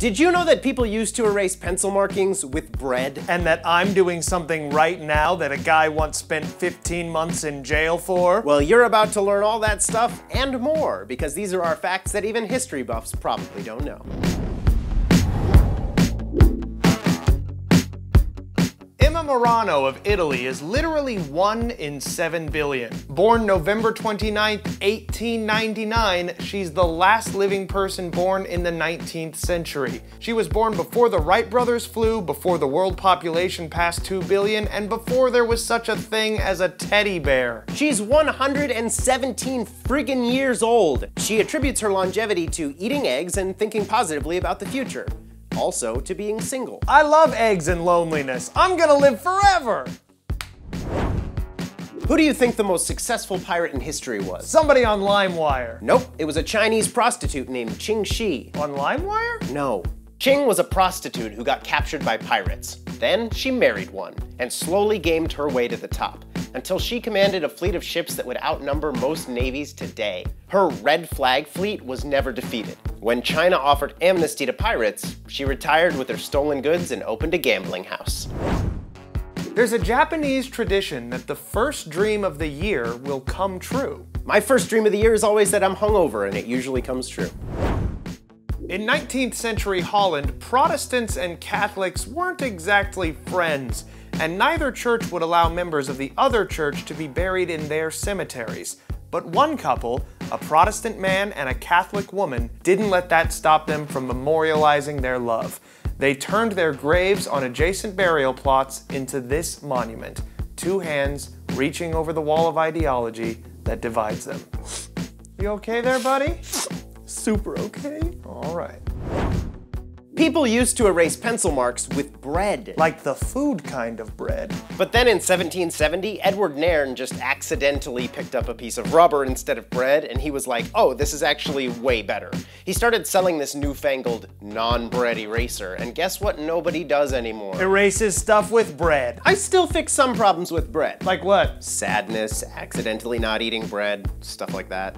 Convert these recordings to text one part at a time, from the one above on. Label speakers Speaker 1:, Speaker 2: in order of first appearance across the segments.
Speaker 1: Did you know that people used to erase pencil markings with bread?
Speaker 2: And that I'm doing something right now that a guy once spent 15 months in jail for?
Speaker 1: Well, you're about to learn all that stuff and more, because these are our facts that even history buffs probably don't know.
Speaker 2: Morano of Italy is literally 1 in 7 billion. Born November 29, 1899, she's the last living person born in the 19th century. She was born before the Wright brothers flew, before the world population passed 2 billion, and before there was such a thing as a teddy bear.
Speaker 1: She's 117 friggin' years old. She attributes her longevity to eating eggs and thinking positively about the future. Also to being single.
Speaker 2: I love eggs and loneliness. I'm gonna live forever!
Speaker 1: Who do you think the most successful pirate in history was?
Speaker 2: Somebody on LimeWire.
Speaker 1: Nope, it was a Chinese prostitute named Ching.
Speaker 2: On LimeWire?
Speaker 1: No. Ching was a prostitute who got captured by pirates. Then she married one, and slowly gamed her way to the top, until she commanded a fleet of ships that would outnumber most navies today. Her red flag fleet was never defeated. When China offered amnesty to pirates, she retired with her stolen goods and opened a gambling house.
Speaker 2: There's a Japanese tradition that the first dream of the year will come true.
Speaker 1: My first dream of the year is always that I'm hungover, and it usually comes true.
Speaker 2: In 19th century Holland, Protestants and Catholics weren't exactly friends, and neither church would allow members of the other church to be buried in their cemeteries. But one couple, a Protestant man and a Catholic woman, didn't let that stop them from memorializing their love. They turned their graves on adjacent burial plots into this monument, 2 hands reaching over the wall of ideology that divides them. You okay there, buddy?
Speaker 1: Super okay.
Speaker 2: All right.
Speaker 1: People used to erase pencil marks with bread.
Speaker 2: Like the food kind of bread.
Speaker 1: But then in 1770, Edward Nairn just accidentally picked up a piece of rubber instead of bread, and he was like, oh, this is actually way better. He started selling this newfangled non-bread eraser, and guess what nobody does anymore?
Speaker 2: Erases stuff with bread.
Speaker 1: I still fix some problems with bread.
Speaker 2: Like what?
Speaker 1: Sadness, accidentally not eating bread, stuff like that.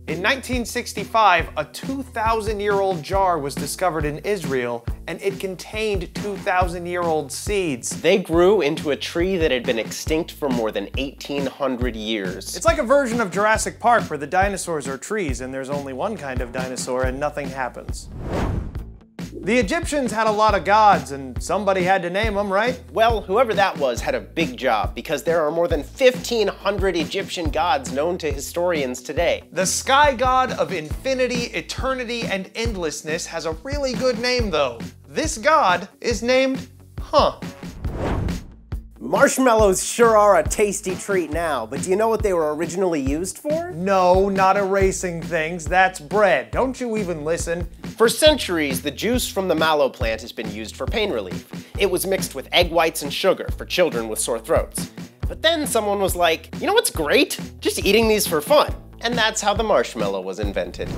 Speaker 2: In 1965, a 2,000-year-old jar was discovered in Israel, and it contained 2,000-year-old seeds.
Speaker 1: They grew into a tree that had been extinct for more than 1,800 years.
Speaker 2: It's like a version of Jurassic Park where the dinosaurs are trees and there's only one kind of dinosaur and nothing happens. The Egyptians had a lot of gods, and somebody had to name them, right?
Speaker 1: Well, whoever that was had a big job, because there are more than 1,500 Egyptian gods known to historians today.
Speaker 2: The sky god of infinity, eternity, and endlessness has a really good name, though. This god is named
Speaker 1: Marshmallows sure are a tasty treat now, but do you know what they were originally used for?
Speaker 2: No, not erasing things, that's bread. Don't you even listen?
Speaker 1: For centuries, the juice from the mallow plant has been used for pain relief. It was mixed with egg whites and sugar for children with sore throats. But then someone was like, you know what's great? Just eating these for fun. And that's how the marshmallow was invented.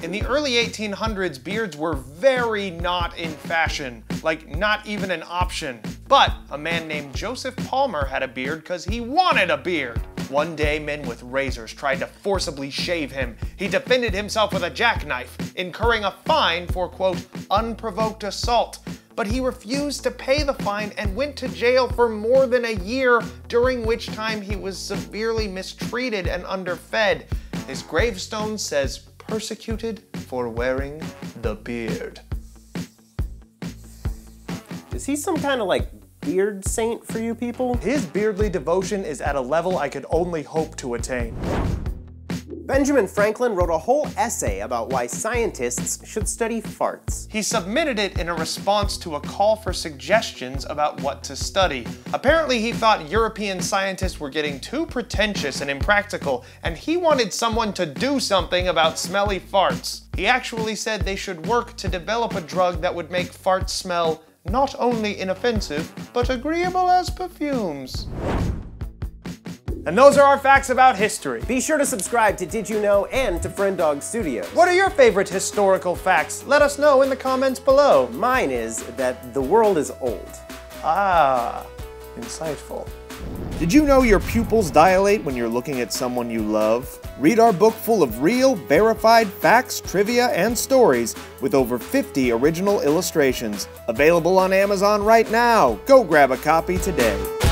Speaker 2: In the early 1800s, beards were very not in fashion, like not even an option. But a man named Joseph Palmer had a beard because he wanted a beard. One day, men with razors tried to forcibly shave him. He defended himself with a jackknife, incurring a fine for, quote, unprovoked assault. But he refused to pay the fine and went to jail for more than a year, during which time he was severely mistreated and underfed. His gravestone says, persecuted for wearing the beard.
Speaker 1: Is he some kind of like beard saint for you people?
Speaker 2: His beardly devotion is at a level I could only hope to attain.
Speaker 1: Benjamin Franklin wrote a whole essay about why scientists should study farts.
Speaker 2: He submitted it in a response to a call for suggestions about what to study. Apparently he thought European scientists were getting too pretentious and impractical, and he wanted someone to do something about smelly farts. He actually said they should work to develop a drug that would make farts smell not only inoffensive, but agreeable as perfumes. And those are our facts about history.
Speaker 1: Be sure to subscribe to Did You Know and to Friend Dog Studios.
Speaker 2: What are your favorite historical facts? Let us know in the comments below.
Speaker 1: Mine is that the world is old.
Speaker 2: Ah, insightful.
Speaker 3: Did you know your pupils dilate when you're looking at someone you love? Read our book full of real, verified facts, trivia, and stories with over 50 original illustrations. Available on Amazon right now. Go grab a copy today.